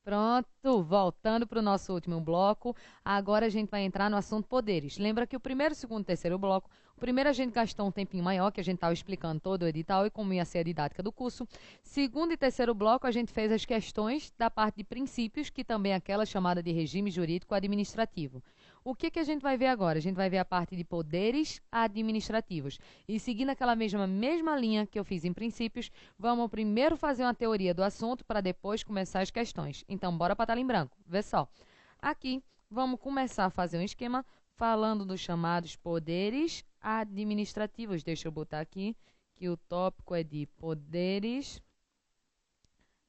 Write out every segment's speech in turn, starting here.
Pronto, voltando para o nosso último bloco, agora a gente vai entrar no assunto poderes. Lembra que o primeiro, segundo e terceiro bloco, o primeiro a gente gastou um tempinho maior, que a gente estava explicando todo o edital e como ia ser a didática do curso. Segundo e terceiro bloco, a gente fez as questões da parte de princípios, que também é aquela chamada de regime jurídico administrativo. O que a gente vai ver agora? A gente vai ver a parte de poderes administrativos. E seguindo aquela mesma linha que eu fiz em princípios, vamos primeiro fazer uma teoria do assunto para depois começar as questões. Então, bora para a tela em branco. Vê só. Aqui, vamos começar a fazer um esquema falando dos chamados poderes administrativos. Deixa eu botar aqui que o tópico é de poderes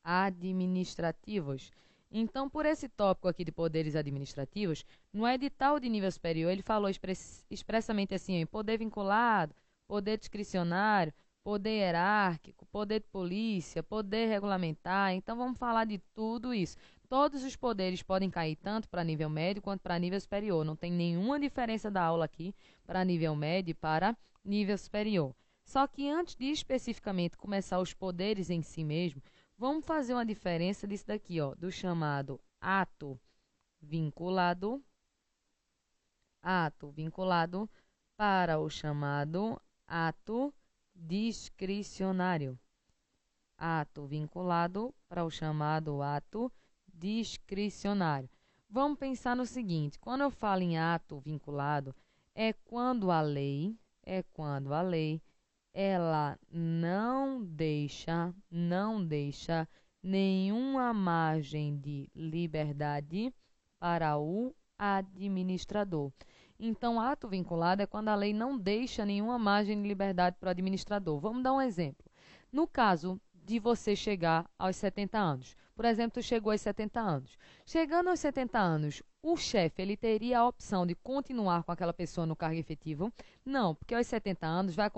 administrativos. Então, por esse tópico aqui de poderes administrativos, no edital de nível superior, ele falou expressamente assim, em poder vinculado, poder discricionário, poder hierárquico, poder de polícia, poder regulamentar. Então, vamos falar de tudo isso. Todos os poderes podem cair tanto para nível médio quanto para nível superior. Não tem nenhuma diferença da aula aqui para nível médio e para nível superior. Só que antes de especificamente começar os poderes em si mesmo, vamos fazer uma diferença disso daqui, ó, do chamado vinculado, ato vinculado para o chamado ato discricionário. Ato vinculado para o chamado ato discricionário. Vamos pensar no seguinte, quando eu falo em ato vinculado, é quando a lei ela não deixa nenhuma margem de liberdade para o administrador. Então, ato vinculado é quando a lei não deixa nenhuma margem de liberdade para o administrador. Vamos dar um exemplo. No caso de você chegar aos 70 anos, por exemplo, tu chegou aos 70 anos. Chegando aos 70 anos, o chefe ele teria a opção de continuar com aquela pessoa no cargo efetivo? Não, porque aos 70 anos vai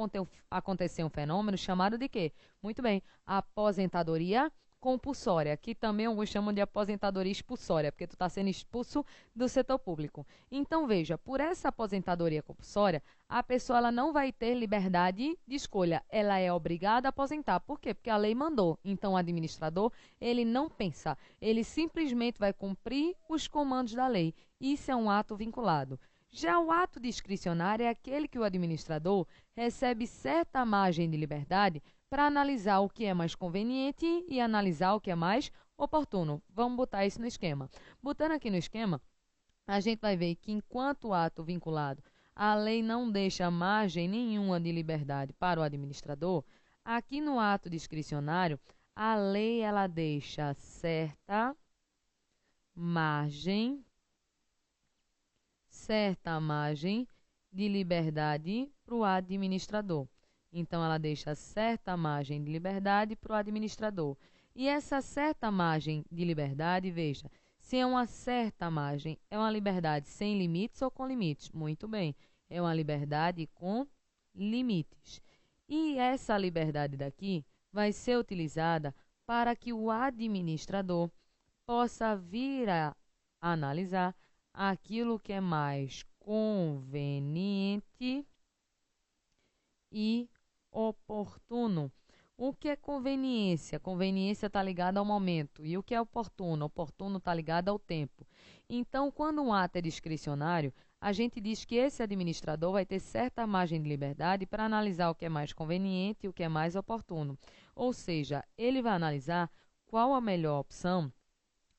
acontecer um fenômeno chamado de quê? Muito bem, aposentadoria compulsória, que também alguns chamam de aposentadoria expulsória, porque tu está sendo expulso do setor público. Então, veja, por essa aposentadoria compulsória, a pessoa ela não vai ter liberdade de escolha, ela é obrigada a aposentar. Por quê? Porque a lei mandou. Então, o administrador, ele não pensa, ele simplesmente vai cumprir os comandos da lei. Isso é um ato vinculado. Já o ato discricionário é aquele que o administrador recebe certa margem de liberdade para analisar o que é mais conveniente e analisar o que é mais oportuno. Vamos botar isso no esquema. Botando aqui no esquema, a gente vai ver que enquanto ato vinculado, a lei não deixa margem nenhuma de liberdade para o administrador, aqui no ato discricionário, a lei ela deixa margem, certa margem de liberdade para o administrador. Então, ela deixa certa margem de liberdade para o administrador. E essa certa margem de liberdade, veja, se é uma certa margem, é uma liberdade sem limites ou com limites? Muito bem, é uma liberdade com limites. E essa liberdade daqui vai ser utilizada para que o administrador possa vir a analisar aquilo que é mais conveniente e oportuno. O que é conveniência? Conveniência está ligada ao momento. E o que é oportuno? Oportuno está ligado ao tempo. Então, quando um ato é discricionário, a gente diz que esse administrador vai ter certa margem de liberdade para analisar o que é mais conveniente e o que é mais oportuno. Ou seja, ele vai analisar qual a melhor opção,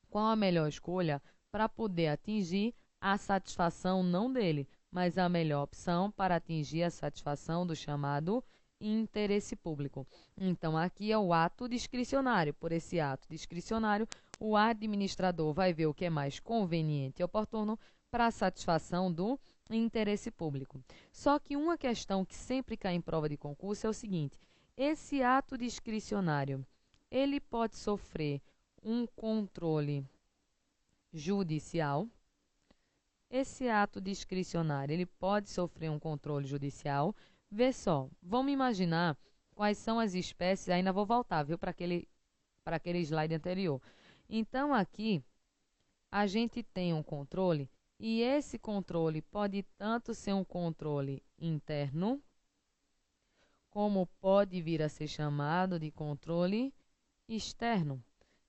qual a melhor escolha para poder atingir a satisfação não dele, mas a melhor opção para atingir a satisfação do chamado interesse público. Então, aqui é o ato discricionário. Por esse ato discricionário, o administrador vai ver o que é mais conveniente e oportuno para a satisfação do interesse público. Só que uma questão que sempre cai em prova de concurso é o seguinte: esse ato discricionário, ele pode sofrer um controle judicial. Esse ato discricionário, ele pode sofrer um controle judicial. Vê só, vamos imaginar quais são as espécies, ainda vou voltar, viu, para aquele slide anterior. Então, aqui, a gente tem um controle, e esse controle pode tanto ser um controle interno, como pode vir a ser chamado de controle externo.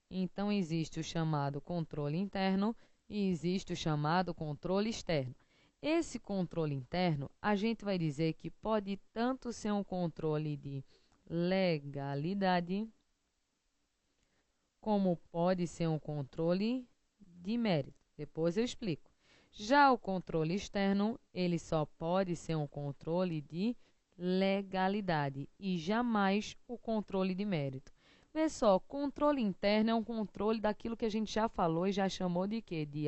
Então, existe o chamado controle interno e existe o chamado controle externo. Esse controle interno, a gente vai dizer que pode tanto ser um controle de legalidade, como pode ser um controle de mérito. Depois eu explico. Já o controle externo, ele só pode ser um controle de legalidade e jamais o controle de mérito. Vê só, controle interno é um controle daquilo que a gente já falou e já chamou de quê? De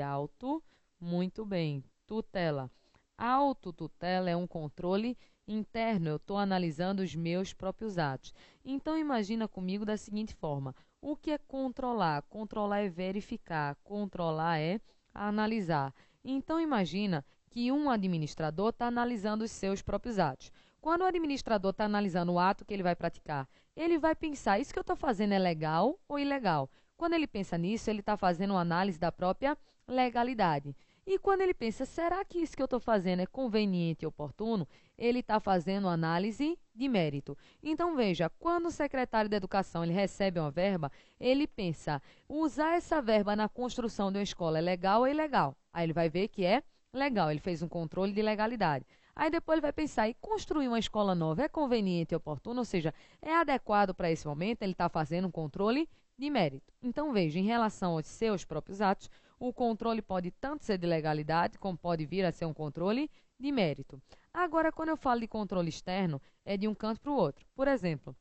muito bem, tutela. Autotutela é um controle interno, eu estou analisando os meus próprios atos. Então, imagina comigo da seguinte forma, o que é controlar? Controlar é verificar, controlar é analisar. Então, imagina que um administrador está analisando os seus próprios atos. Quando o administrador está analisando o ato que ele vai praticar, ele vai pensar, isso que eu estou fazendo é legal ou ilegal? Quando ele pensa nisso, ele está fazendo uma análise da própria legalidade. E quando ele pensa, será que isso que eu estou fazendo é conveniente e oportuno? Ele está fazendo uma análise de mérito. Então, veja, quando o secretário de Educação ele recebe uma verba, ele pensa, usar essa verba na construção de uma escola é legal ou ilegal? Aí ele vai ver que é legal, ele fez um controle de legalidade. Aí depois ele vai pensar, e construir uma escola nova é conveniente e oportuno? Ou seja, é adequado para esse momento? Ele está fazendo um controle de mérito. Então, veja, em relação aos seus próprios atos, o controle pode tanto ser de legalidade, como pode vir a ser um controle de mérito. Agora, quando eu falo de controle externo, é de um canto para o outro. Por exemplo,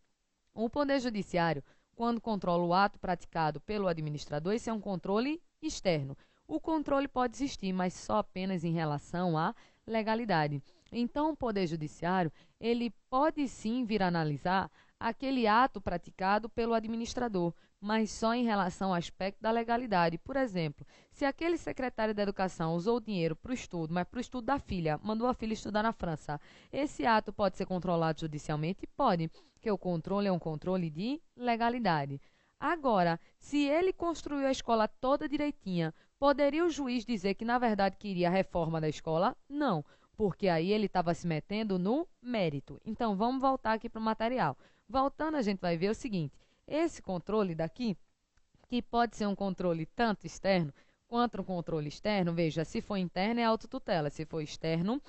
o Poder Judiciário, quando controla o ato praticado pelo administrador, esse é um controle externo. O controle pode existir, mas só apenas em relação à legalidade. Então, o Poder Judiciário, ele pode sim vir a analisar aquele ato praticado pelo administrador, mas só em relação ao aspecto da legalidade. Por exemplo, se aquele secretário da Educação usou o dinheiro para o estudo, mas para o estudo da filha, mandou a filha estudar na França, esse ato pode ser controlado judicialmente? Pode, porque o controle é um controle de legalidade. Agora, se ele construiu a escola toda direitinha, poderia o juiz dizer que, na verdade, queria a reforma da escola? Não, porque aí ele estava se metendo no mérito. Então, vamos voltar aqui para o material. Voltando, a gente vai ver o seguinte, esse controle daqui, que pode ser um controle tanto externo quanto um controle externo, veja, se for interno é autotutela, se for externo,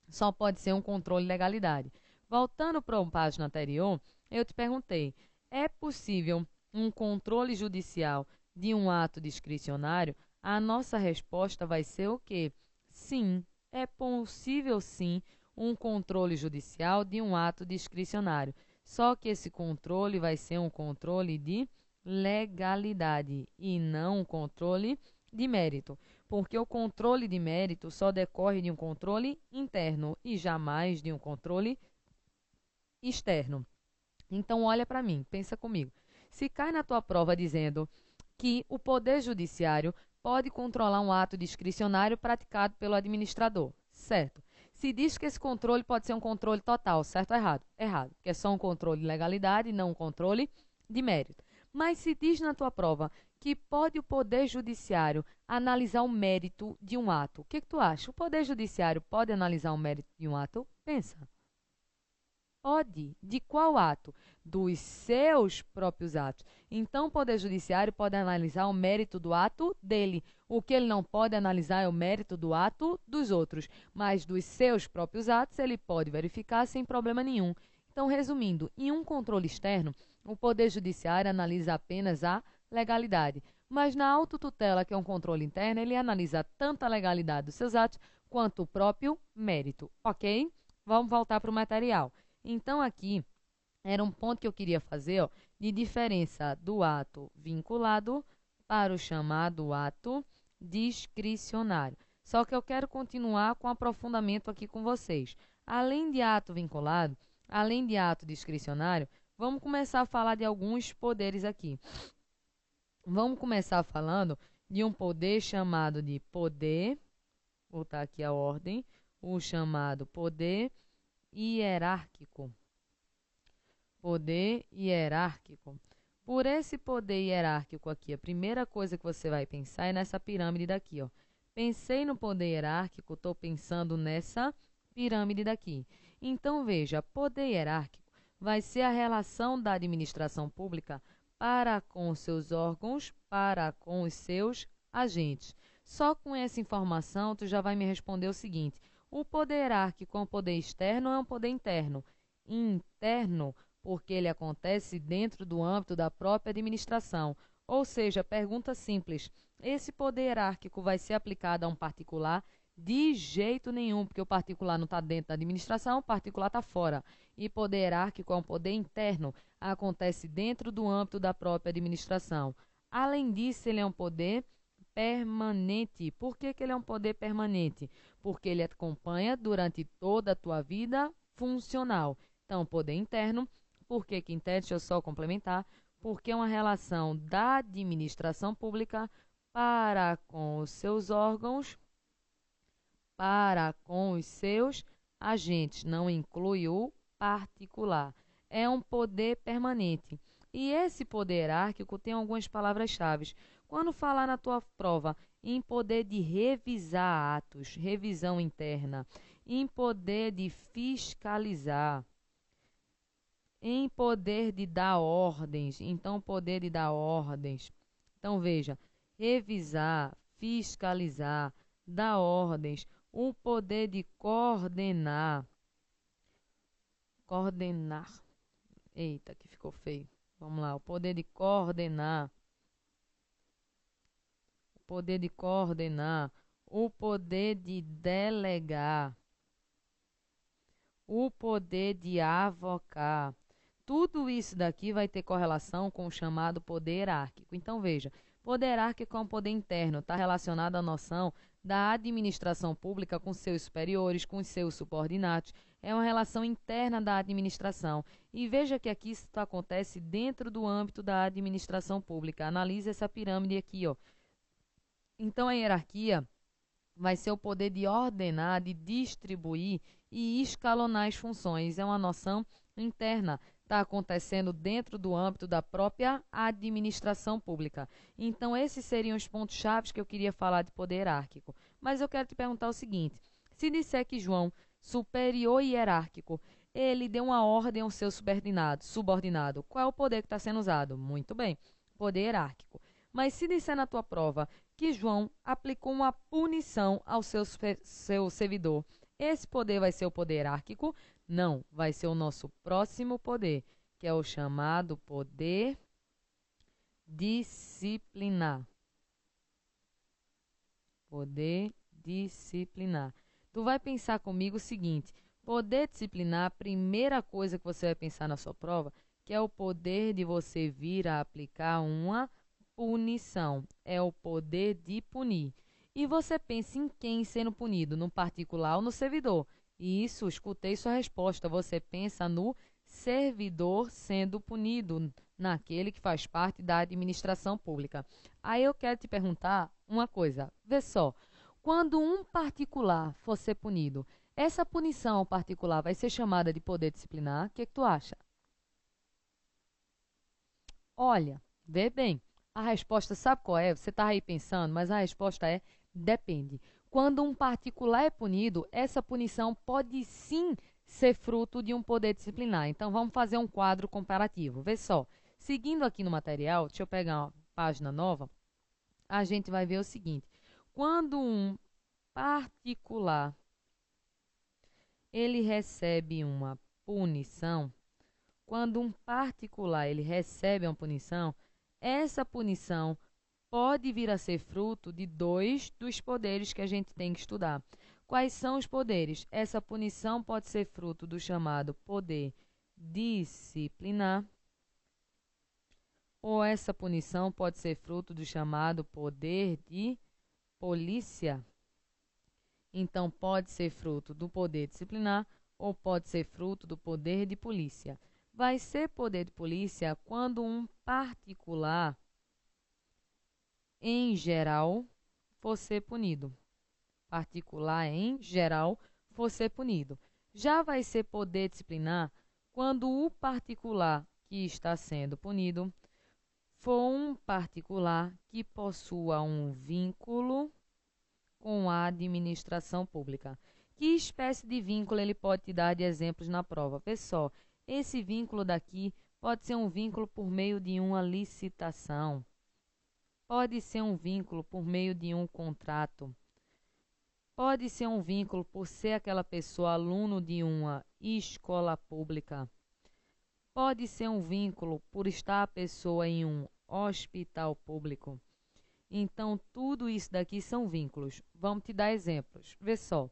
só pode ser um controle de legalidade. Voltando para a página anterior, eu te perguntei, é possível um controle judicial de um ato discricionário? A nossa resposta vai ser o quê? Sim, é possível sim um controle judicial de um ato discricionário. Só que esse controle vai ser um controle de legalidade e não um controle de mérito, porque o controle de mérito só decorre de um controle interno e jamais de um controle externo. Então, olha para mim, pensa comigo. Se cai na tua prova dizendo que o Poder Judiciário pode controlar um ato discricionário praticado pelo administrador, certo? Se diz que esse controle pode ser um controle total, certo ou errado? Errado, porque é só um controle de legalidade e não um controle de mérito. Mas se diz na tua prova que pode o Poder Judiciário analisar o mérito de um ato, o que tu acha? O Poder Judiciário pode analisar o mérito de um ato? Pensa. Pode. De qual ato? Dos seus próprios atos. Então, o Poder Judiciário pode analisar o mérito do ato dele. O que ele não pode analisar é o mérito do ato dos outros. Mas dos seus próprios atos, ele pode verificar sem problema nenhum. Então, resumindo, em um controle externo, o Poder Judiciário analisa apenas a legalidade. Mas na autotutela, que é um controle interno, ele analisa tanto a legalidade dos seus atos quanto o próprio mérito. Ok? Vamos voltar para o material. Então, aqui era um ponto que eu queria fazer, ó, de diferença do ato vinculado para o chamado ato discricionário. Só que eu quero continuar com aprofundamento aqui com vocês. Além de ato vinculado, além de ato discricionário, vamos começar a falar de alguns poderes aqui. Vamos começar falando de um poder chamado de poder, vou botar aqui a ordem, o chamado poder hierárquico. Poder hierárquico. Por esse poder hierárquico aqui, a primeira coisa que você vai pensar é nessa pirâmide daqui, ó. Pensei no poder hierárquico, estou pensando nessa pirâmide daqui. Então, veja, poder hierárquico vai ser a relação da administração pública para com os seus órgãos, para com os seus agentes. Só com essa informação, tu já vai me responder o seguinte: o poder hierárquico é um poder externo ou é um poder interno? Interno, porque ele acontece dentro do âmbito da própria administração. Ou seja, pergunta simples: esse poder hierárquico vai ser aplicado a um particular? De jeito nenhum, porque o particular não está dentro da administração, o particular está fora. E poder hierárquico é um poder interno, acontece dentro do âmbito da própria administração. Além disso, ele é um poder permanente. Por que ele é um poder permanente? Porque ele acompanha durante toda a tua vida funcional. Então, poder interno, por que interno? Deixa eu só complementar. Porque é uma relação da administração pública para com os seus órgãos, para com os seus agentes, não inclui o particular. É um poder permanente. E esse poder hierárquico tem algumas palavras-chave. Quando falar na tua prova em poder de revisar atos, revisão interna, em poder de fiscalizar, em poder de dar ordens, então poder de dar ordens. Então veja, revisar, fiscalizar, dar ordens, o poder de coordenar. Coordenar. Eita, que ficou feio. Vamos lá, o poder de coordenar. O poder de coordenar. O poder de delegar. O poder de avocar. Tudo isso daqui vai ter correlação com o chamado poder hierárquico. Então, veja, poder hierárquico é um poder interno, está relacionado à noção da administração pública com seus superiores, com seus subordinados. É uma relação interna da administração. E veja que aqui isso acontece dentro do âmbito da administração pública. Analise essa pirâmide aqui, ó. Então, a hierarquia vai ser o poder de ordenar, de distribuir e escalonar as funções. É uma noção interna. Está acontecendo dentro do âmbito da própria administração pública. Então, esses seriam os pontos-chave que eu queria falar de poder hierárquico. Mas eu quero te perguntar o seguinte: se disser que João, superior e hierárquico, ele deu uma ordem ao seu subordinado, qual é o poder que está sendo usado? Muito bem, poder hierárquico. Mas se disser na tua prova que João aplicou uma punição ao seu servidor, esse poder vai ser o poder hierárquico? Não, vai ser o nosso próximo poder, que é o chamado poder disciplinar. Poder disciplinar. Tu vai pensar comigo o seguinte: poder disciplinar, a primeira coisa que você vai pensar na sua prova, que é o poder de você vir a aplicar uma punição. É o poder de punir. E você pensa em quem sendo punido? No particular ou no servidor? Isso, escutei sua resposta. Você pensa no servidor sendo punido, naquele que faz parte da administração pública. Aí eu quero te perguntar uma coisa. Vê só, quando um particular for ser punido, essa punição particular vai ser chamada de poder disciplinar? O que tu acha? Olha, vê bem. A resposta sabe qual é? Você está aí pensando, mas a resposta é depende. Quando um particular é punido, essa punição pode sim ser fruto de um poder disciplinar. Então, vamos fazer um quadro comparativo. Vê só, seguindo aqui no material, deixa eu pegar uma página nova, a gente vai ver o seguinte: quando um particular ele recebe uma punição, quando um particular ele recebe uma punição, essa punição pode vir a ser fruto de dois dos poderes que a gente tem que estudar. Quais são os poderes? Essa punição pode ser fruto do chamado poder disciplinar, ou essa punição pode ser fruto do chamado poder de polícia. Então, pode ser fruto do poder disciplinar ou pode ser fruto do poder de polícia. Vai ser poder de polícia quando um particular, em geral, for ser punido. Particular, em geral, for ser punido. Já vai ser poder disciplinar quando o particular que está sendo punido for um particular que possua um vínculo com a administração pública. Que espécie de vínculo ele pode te dar de exemplos na prova? Vê só, esse vínculo daqui pode ser um vínculo por meio de uma licitação, pode ser um vínculo por meio de um contrato, pode ser um vínculo por ser aquela pessoa aluno de uma escola pública, pode ser um vínculo por estar a pessoa em um hospital público. Então, tudo isso daqui são vínculos. Vamos te dar exemplos. Vê só.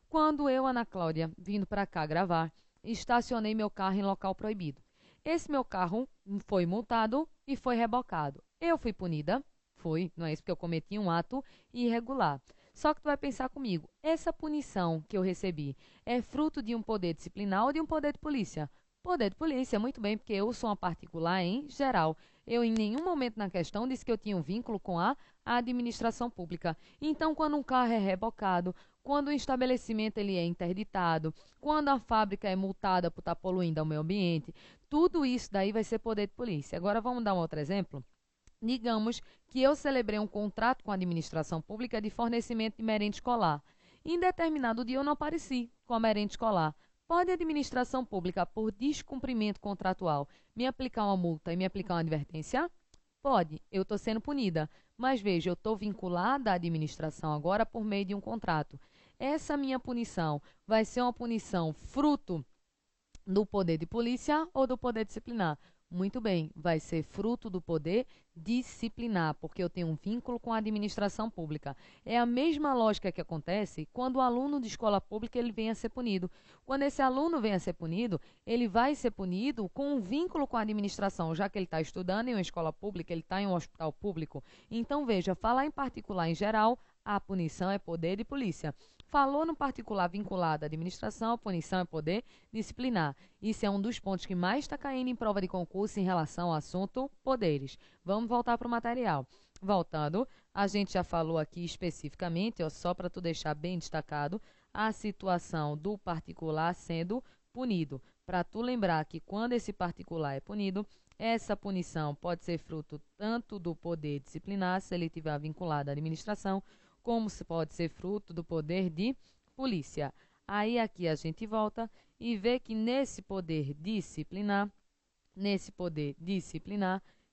Quando eu, Ana Cláudia, vindo para cá gravar, estacionei meu carro em local proibido. Esse meu carro foi multado e foi rebocado. Eu fui punida? Fui, não é isso, porque eu cometi um ato irregular. Só que tu vai pensar comigo, essa punição que eu recebi é fruto de um poder disciplinar ou de um poder de polícia? Poder de polícia, muito bem, porque eu sou uma particular em geral. Eu, em nenhum momento na questão, disse que eu tinha um vínculo com a administração pública. Então, quando um carro é rebocado, quando o estabelecimento ele é interditado, quando a fábrica é multada por estar poluindo o meio ambiente, tudo isso daí vai ser poder de polícia. Agora, vamos dar um outro exemplo? Digamos que eu celebrei um contrato com a administração pública de fornecimento de merenda escolar. Em determinado dia eu não apareci com a merenda escolar. Pode a administração pública, por descumprimento contratual, me aplicar uma multa e me aplicar uma advertência? Pode, eu estou sendo punida. Mas veja, eu estou vinculada à administração agora por meio de um contrato. Essa minha punição vai ser uma punição fruto do poder de polícia ou do poder disciplinar? Muito bem, vai ser fruto do poder disciplinar, porque eu tenho um vínculo com a administração pública. É a mesma lógica que acontece quando o aluno de escola pública ele vem a ser punido. Quando esse aluno vem a ser punido, ele vai ser punido com um vínculo com a administração, já que ele está estudando em uma escola pública, ele está em um hospital público. Então, veja, falar em particular em geral, a punição é poder de polícia. Falou no particular vinculado à administração, a punição é poder disciplinar. Isso é um dos pontos que mais está caindo em prova de concurso em relação ao assunto poderes. Vamos voltar para o material. Voltando, a gente já falou aqui especificamente, ó, só para tu deixar bem destacado, a situação do particular sendo punido. Para tu lembrar que quando esse particular é punido, essa punição pode ser fruto tanto do poder disciplinar, se ele estiver vinculado à administração, como se pode ser fruto do poder de polícia. Aí aqui a gente volta e vê que nesse poder disciplinar,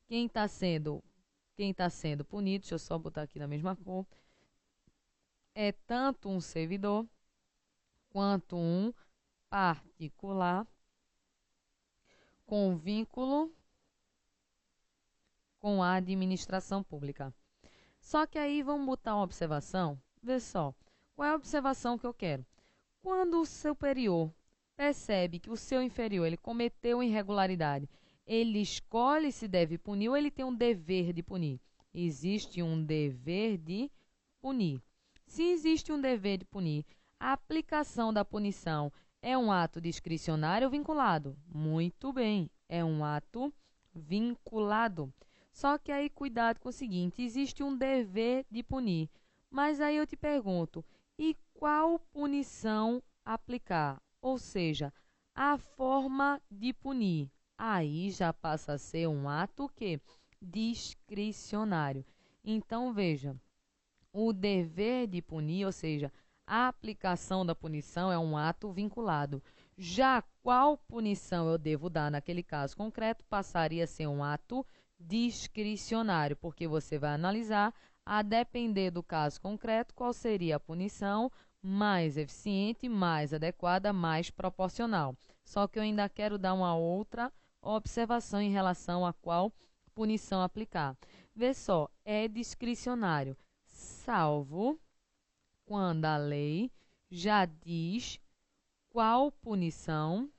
quem está sendo punido, deixa eu só botar aqui na mesma cor, é tanto um servidor quanto um particular com vínculo com a administração pública. Só que aí vamos botar uma observação. Vê só, qual é a observação que eu quero? Quando o superior percebe que o seu inferior ele cometeu irregularidade, ele escolhe se deve punir ou ele tem um dever de punir? Existe um dever de punir. Se existe um dever de punir, a aplicação da punição é um ato discricionário ou vinculado? Muito bem, é um ato vinculado. Só que aí cuidado com o seguinte, existe um dever de punir. Mas aí eu te pergunto, e qual punição aplicar? Ou seja, a forma de punir. Aí já passa a ser um ato que discricionário. Então veja, o dever de punir, ou seja, a aplicação da punição é um ato vinculado. Já qual punição eu devo dar naquele caso concreto passaria a ser um ato discricionário, porque você vai analisar, a depender do caso concreto, qual seria a punição mais eficiente, mais adequada, mais proporcional. Só que eu ainda quero dar uma outra observação em relação a qual punição aplicar. Vê só, é discricionário, salvo quando a lei já diz qual punição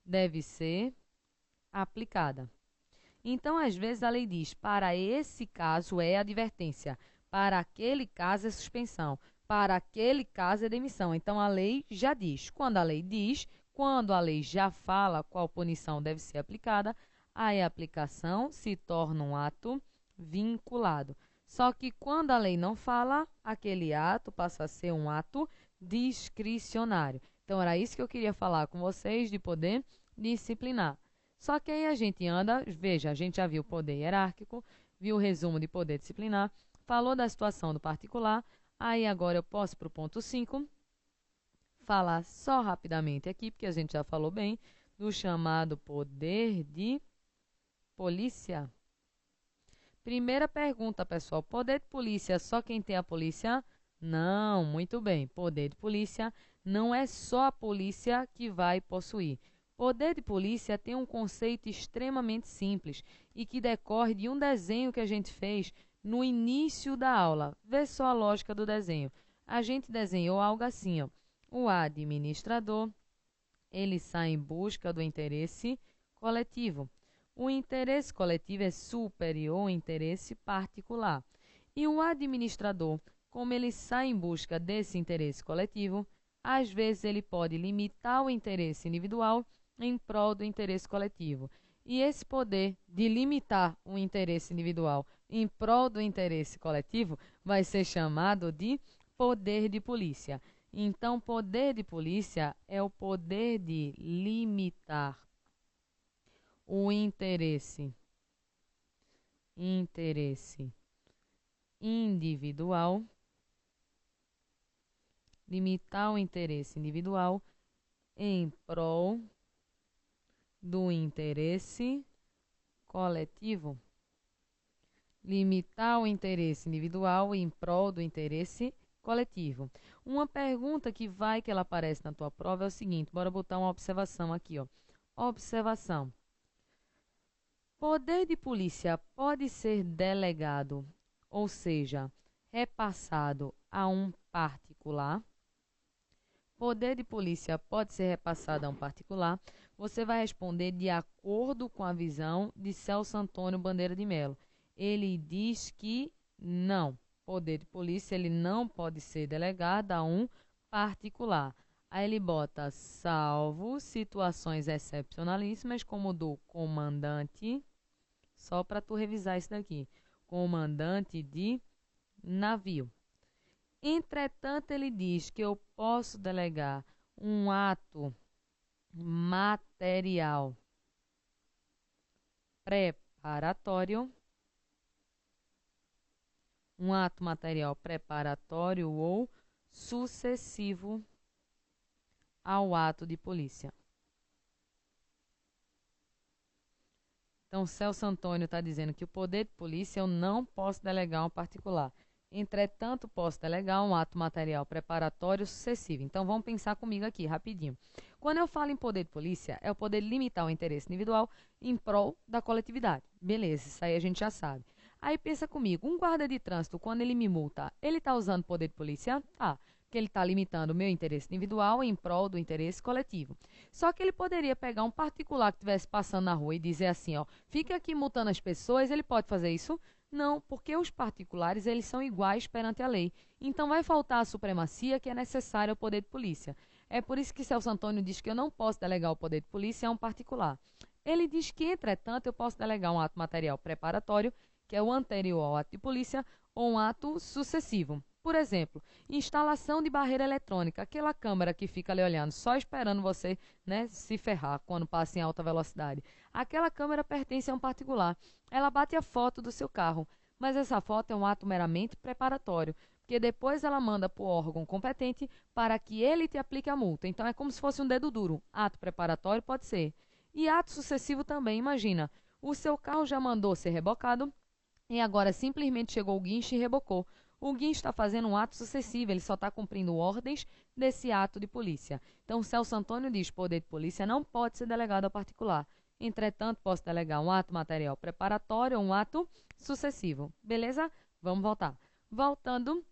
deve ser aplicada. Então, às vezes, a lei diz, para esse caso é advertência, para aquele caso é suspensão, para aquele caso é demissão. Então, a lei já diz. Quando a lei diz, quando a lei já fala qual punição deve ser aplicada, aí a aplicação se torna um ato vinculado. Só que quando a lei não fala, aquele ato passa a ser um ato discricionário. Então, era isso que eu queria falar com vocês de poder disciplinar. Só que aí a gente anda, veja, a gente já viu poder hierárquico, viu o resumo de poder disciplinar, falou da situação do particular, aí agora eu posso para o ponto 5, falar só rapidamente aqui, porque a gente já falou bem, do chamado poder de polícia. Primeira pergunta, pessoal. Poder de polícia é só quem tem a polícia? Não, muito bem. Poder de polícia não é só a polícia que vai possuir. Poder de polícia tem um conceito extremamente simples e que decorre de um desenho que a gente fez no início da aula. Vê só a lógica do desenho. A gente desenhou algo assim, ó. O administrador, ele sai em busca do interesse coletivo. O interesse coletivo é superior ao interesse particular. E o administrador, como ele sai em busca desse interesse coletivo, às vezes ele pode limitar o interesse individual em prol do interesse coletivo. E esse poder de limitar o interesse individual em prol do interesse coletivo vai ser chamado de poder de polícia. Então, poder de polícia é o poder de limitar o interesse individual, limitar o interesse individual em prol do interesse coletivo. Limitar o interesse individual em prol do interesse coletivo. Uma pergunta que ela aparece na tua prova é o seguinte, bora botar uma observação aqui, ó. Observação. Poder de polícia pode ser delegado, ou seja, repassado a um particular. Poder de polícia pode ser repassado a um particular. Você vai responder de acordo com a visão de Celso Antônio Bandeira de Melo. Ele diz que não. Poder de polícia ele não pode ser delegado a um particular. Aí ele bota salvo situações excepcionalíssimas, como do comandante, só para tu revisar isso daqui, comandante de navio. Entretanto, ele diz que eu posso delegar um ato material preparatório, ou sucessivo ao ato de polícia. Então, Celso Antônio está dizendo que o poder de polícia eu não posso delegar a um particular. Entretanto, posso delegar um ato material preparatório sucessivo. Então, vamos pensar comigo aqui, rapidinho. Quando eu falo em poder de polícia, é o poder de limitar o interesse individual em prol da coletividade. Beleza, isso aí a gente já sabe. Aí pensa comigo, um guarda de trânsito, quando ele me multa, ele está usando poder de polícia? Tá, porque ele está limitando o meu interesse individual em prol do interesse coletivo. Só que ele poderia pegar um particular que estivesse passando na rua e dizer assim, ó, fica aqui multando as pessoas, ele pode fazer isso? Não, porque os particulares eles são iguais perante a lei. Então vai faltar a supremacia que é necessária ao poder de polícia. É por isso que Celso Antônio diz que eu não posso delegar o poder de polícia a um particular. Ele diz que, entretanto, eu posso delegar um ato material preparatório, que é o anterior ao ato de polícia, ou um ato sucessivo. Por exemplo, instalação de barreira eletrônica, aquela câmera que fica ali olhando, só esperando você, né, se ferrar quando passa em alta velocidade. Aquela câmera pertence a um particular. Ela bate a foto do seu carro, mas essa foto é um ato meramente preparatório, porque depois ela manda para o órgão competente para que ele te aplique a multa. Então é como se fosse um dedo duro. Ato preparatório pode ser. E ato sucessivo também, imagina. O seu carro já mandou ser rebocado e agora simplesmente chegou o guincho e rebocou. O guincho está fazendo um ato sucessivo, ele só está cumprindo ordens desse ato de polícia. Então, Celso Antônio diz que o poder de polícia não pode ser delegado ao particular. Entretanto, posso delegar um ato material preparatório ou um ato sucessivo. Beleza? Vamos voltar. Voltando,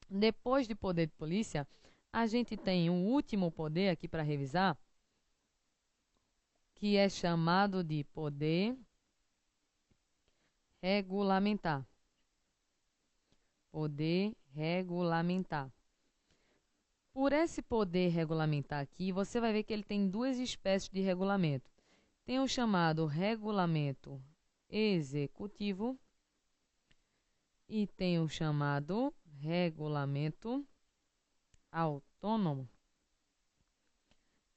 depois de poder de polícia, a gente tem um último poder aqui para revisar, que é chamado de poder regulamentar. Poder regulamentar. Por esse poder regulamentar aqui, você vai ver que ele tem duas espécies de regulamento. Tem o chamado regulamento executivo e tem o chamado regulamento autônomo.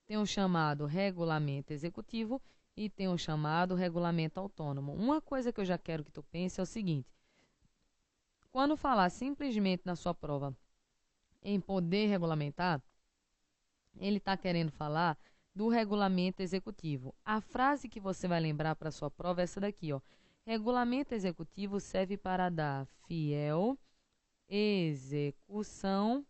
Tem o chamado regulamento executivo e tem o chamado regulamento autônomo. Uma coisa que eu já quero que tu pense é o seguinte: quando falar simplesmente na sua prova em poder regulamentar, ele está querendo falar do regulamento executivo. A frase que você vai lembrar para a sua prova é essa daqui, ó. Regulamento executivo serve para dar fiel execução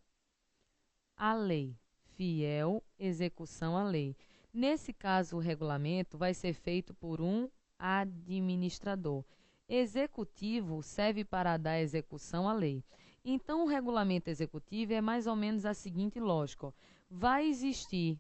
à lei. Fiel execução à lei. Nesse caso, o regulamento vai ser feito por um administrador. Executivo serve para dar execução à lei. Então, o regulamento executivo é mais ou menos a seguinte lógica, ó. Vai existir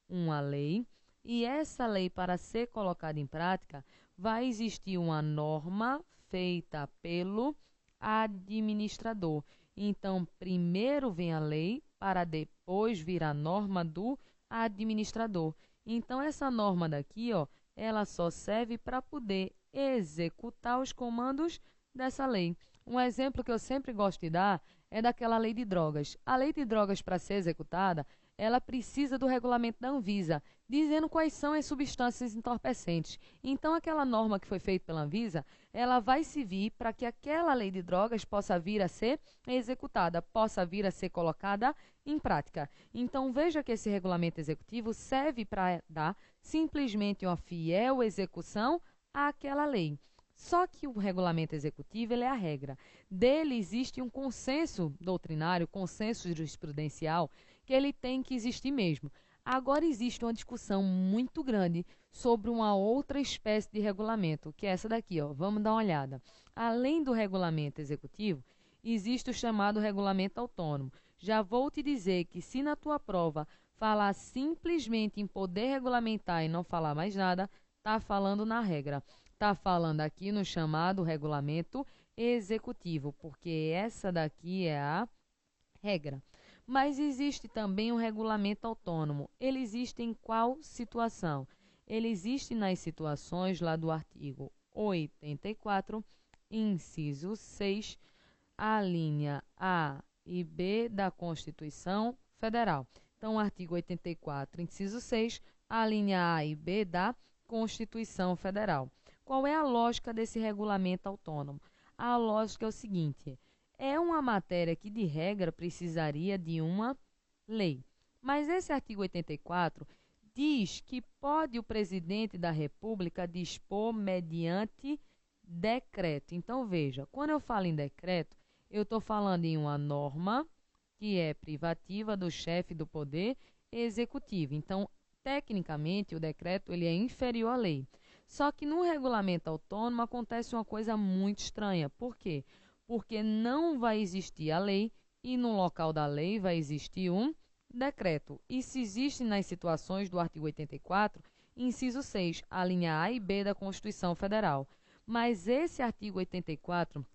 uma lei e essa lei, para ser colocada em prática, vai existir uma norma feita pelo administrador. Então, primeiro vem a lei para depois vir a norma do administrador. Então, essa norma daqui, ó, ela só serve para poder executar os comandos dessa lei. Um exemplo que eu sempre gosto de dar é daquela lei de drogas. A lei de drogas, para ser executada, ela precisa do regulamento da Anvisa, dizendo quais são as substâncias entorpecentes. Então, aquela norma que foi feita pela Anvisa, ela vai servir para que aquela lei de drogas possa vir a ser executada, possa vir a ser colocada em prática. Então, veja que esse regulamento executivo serve para dar simplesmente uma fiel execução àquela lei. Só que o regulamento executivo ele é a regra. Dele existe um consenso doutrinário, consenso jurisprudencial, que ele tem que existir mesmo. Agora existe uma discussão muito grande sobre uma outra espécie de regulamento, que é essa daqui, ó. Vamos dar uma olhada. Além do regulamento executivo, existe o chamado regulamento autônomo. Já vou te dizer que se na tua prova falar simplesmente em poder regulamentar e não falar mais nada, está falando na regra. Está falando aqui no chamado regulamento executivo, porque essa daqui é a regra. Mas existe também um regulamento autônomo. Ele existe em qual situação? Ele existe nas situações lá do artigo 84, inciso 6, a linha A e B da Constituição Federal. Então, artigo 84, inciso 6, a linha A e B da Constituição Federal. Qual é a lógica desse regulamento autônomo? A lógica é o seguinte: é uma matéria que, de regra, precisaria de uma lei. Mas esse artigo 84 diz que pode o presidente da República dispor mediante decreto. Então, veja, quando eu falo em decreto, eu estou falando em uma norma que é privativa do chefe do Poder Executivo. Então, tecnicamente, o decreto ele é inferior à lei. Só que no regulamento autônomo acontece uma coisa muito estranha. Por quê? Porque não vai existir a lei e no local da lei vai existir um decreto. Isso existe nas situações do artigo 84, inciso 6, a linha A e B da Constituição Federal. Mas esse artigo 84,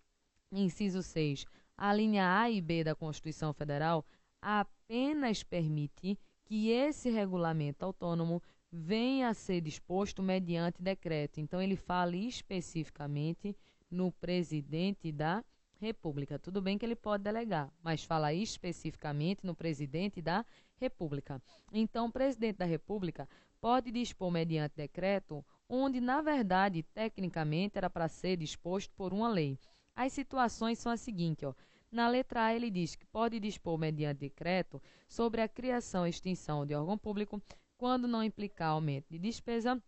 inciso 6, a linha A e B da Constituição Federal, apenas permite que esse regulamento autônomo venha a ser disposto mediante decreto. Então, ele fala especificamente no presidente da República. Tudo bem que ele pode delegar, mas fala especificamente no presidente da República. Então, o presidente da República pode dispor mediante decreto, onde, na verdade, tecnicamente, era para ser disposto por uma lei. As situações são as seguintes, ó. Na letra A, ele diz que pode dispor mediante decreto sobre a criação e extinção de órgão público, quando não implicar aumento de despesa,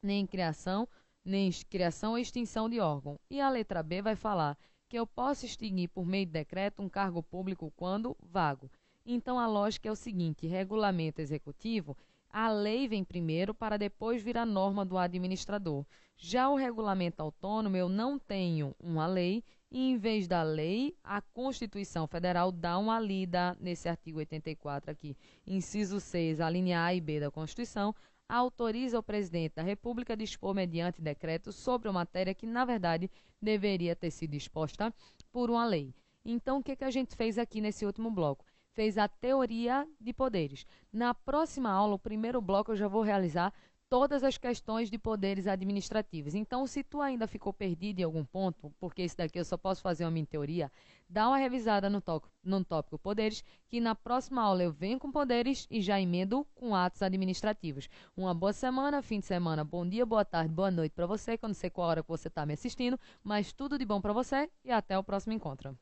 nem criação ou extinção de órgão. E a letra B vai falar que eu posso extinguir por meio de decreto um cargo público quando vago. Então, a lógica é o seguinte: regulamento executivo, a lei vem primeiro para depois vir a norma do administrador. Já o regulamento autônomo, eu não tenho uma lei e, em vez da lei, a Constituição Federal dá uma lida nesse artigo 84 aqui. Inciso 6, a linha A e B da Constituição, autoriza o presidente da República a dispor mediante decreto sobre uma matéria que, na verdade, deveria ter sido disposta por uma lei. Então, o que a gente fez aqui nesse último bloco? Fez a teoria de poderes. Na próxima aula, o primeiro bloco, eu já vou realizar todas as questões de poderes administrativos. Então, se tu ainda ficou perdido em algum ponto, porque esse daqui eu só posso fazer uma mini teoria, dá uma revisada no tópico poderes, que na próxima aula eu venho com poderes e já emendo com atos administrativos. Uma boa semana, fim de semana, bom dia, boa tarde, boa noite para você, que eu não sei qual hora que você está me assistindo, mas tudo de bom para você e até o próximo encontro.